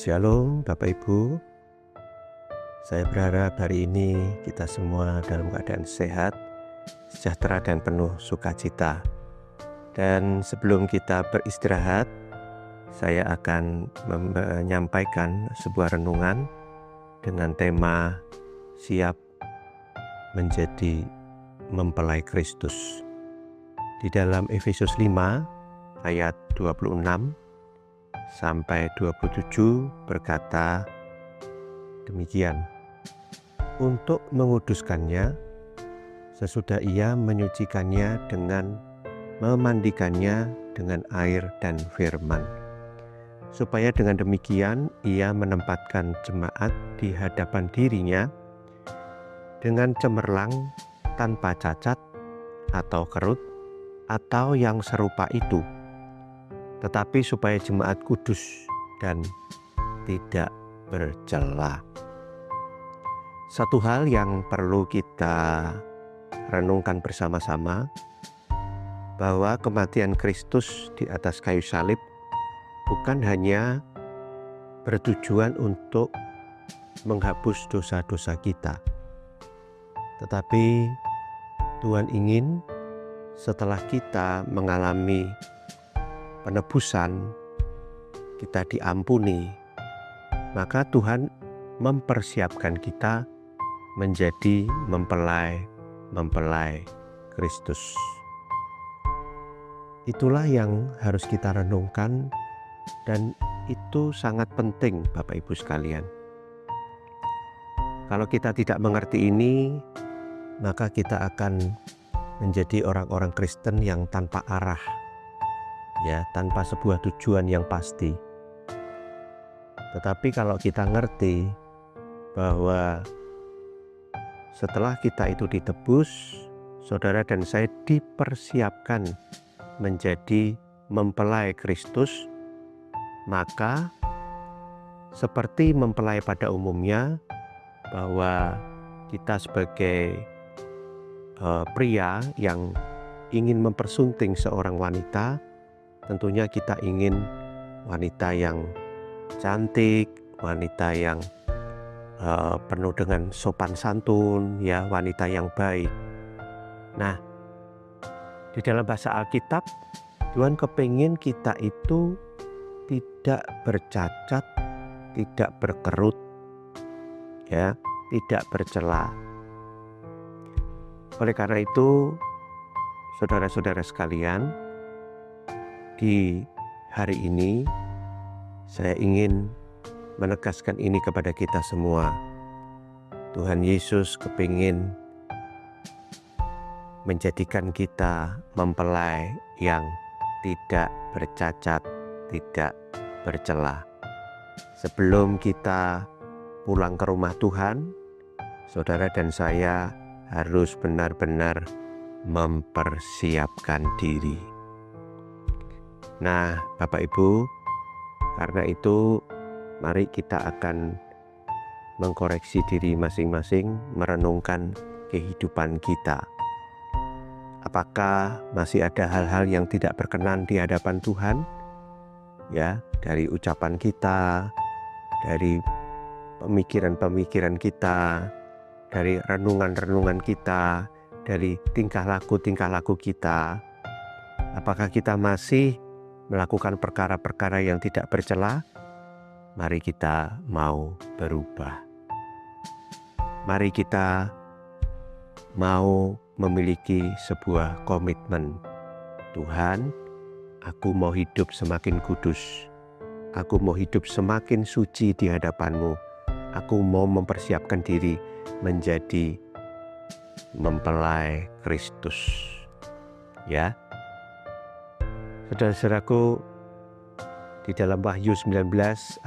Shalom Bapak Ibu, saya berharap hari ini kita semua dalam keadaan sehat, sejahtera dan penuh sukacita. Dan sebelum kita beristirahat, saya akan menyampaikan sebuah renungan dengan tema siap menjadi mempelai Kristus. Di dalam Efesus 5 ayat 26 sampai 27 berkata demikian. Untuk menguduskannya, sesudah ia menyucikannya dengan memandikannya dengan air dan firman, supaya dengan demikian ia menempatkan jemaat di hadapan dirinya dengan cemerlang, tanpa cacat atau kerut atau yang serupa itu, tetapi supaya jemaat kudus dan tidak bercela. Satu hal yang perlu kita renungkan bersama-sama, bahwa kematian Kristus di atas kayu salib bukan hanya bertujuan untuk menghapus dosa-dosa kita, tetapi Tuhan ingin setelah kita mengalami penebusan, kita diampuni, maka Tuhan mempersiapkan kita menjadi mempelai Kristus. Itulah yang harus kita renungkan, dan itu sangat penting Bapak Ibu sekalian. Kalau kita tidak mengerti ini, maka kita akan menjadi orang-orang Kristen yang tanpa arah, tanpa sebuah tujuan yang pasti. Tetapi kalau kita ngerti bahwa setelah kita itu ditebus, saudara dan saya dipersiapkan menjadi mempelai Kristus, maka seperti mempelai pada umumnya, bahwa kita sebagai pria yang ingin mempersunting seorang wanita, tentunya kita ingin wanita yang cantik, wanita yang penuh dengan sopan santun, wanita yang baik. Nah, di dalam bahasa Alkitab, Tuhan kepingin kita itu tidak bercacat, tidak berkerut, tidak bercela. Oleh karena itu, saudara-saudara sekalian, di hari ini saya ingin menegaskan ini kepada kita semua. Tuhan Yesus kepingin menjadikan kita mempelai yang tidak bercacat, tidak bercela. Sebelum kita pulang ke rumah Tuhan, saudara dan saya harus benar-benar mempersiapkan diri. Nah, Bapak Ibu, karena itu mari kita akan mengkoreksi diri masing-masing, merenungkan kehidupan kita. Apakah masih ada hal-hal yang tidak berkenan di hadapan Tuhan? Dari ucapan kita, dari pemikiran-pemikiran kita, dari renungan-renungan kita, dari tingkah laku kita. Apakah kita masih melakukan perkara-perkara yang tidak bercela? Mari kita mau berubah. Mari kita mau memiliki sebuah komitmen. Tuhan, aku mau hidup semakin kudus. Aku mau hidup semakin suci di hadapan-Mu. Aku mau mempersiapkan diri menjadi mempelai Kristus. Saudara-saudaraku, di dalam Wahyu 19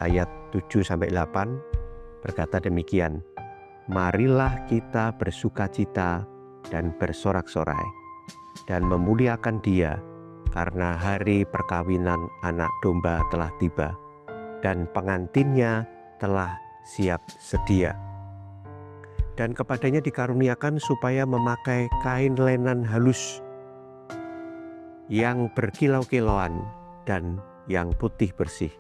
ayat 7-8 berkata demikian. Marilah kita bersukacita dan bersorak-sorai dan memuliakan Dia, karena hari perkawinan anak domba telah tiba dan pengantinnya telah siap sedia. Dan kepadanya dikaruniakan supaya memakai kain lenan halus yang berkilau-kilauan dan yang putih bersih,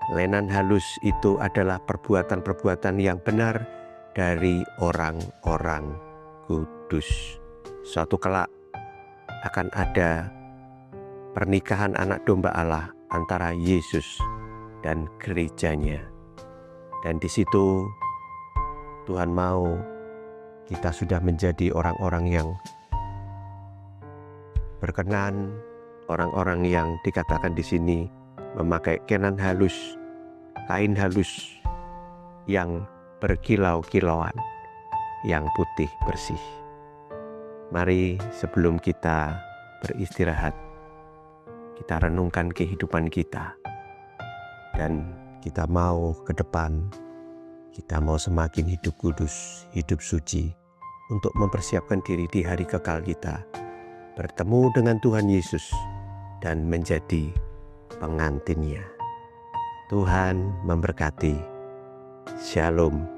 Lenan halus itu adalah perbuatan-perbuatan yang benar dari orang-orang kudus. Suatu kelak akan ada pernikahan anak domba Allah antara Yesus dan gerejanya. Dan di situ Tuhan mau kita sudah menjadi orang-orang yang berkenan, orang-orang yang dikatakan di sini memakai kain halus yang berkilau-kilauan, yang putih bersih. Mari sebelum kita beristirahat, kita renungkan kehidupan kita, dan kita mau ke depan, kita mau semakin hidup kudus, hidup suci, untuk mempersiapkan diri di hari kekal kita, bertemu dengan Tuhan Yesus dan menjadi pengantinnya. Tuhan memberkati. Shalom.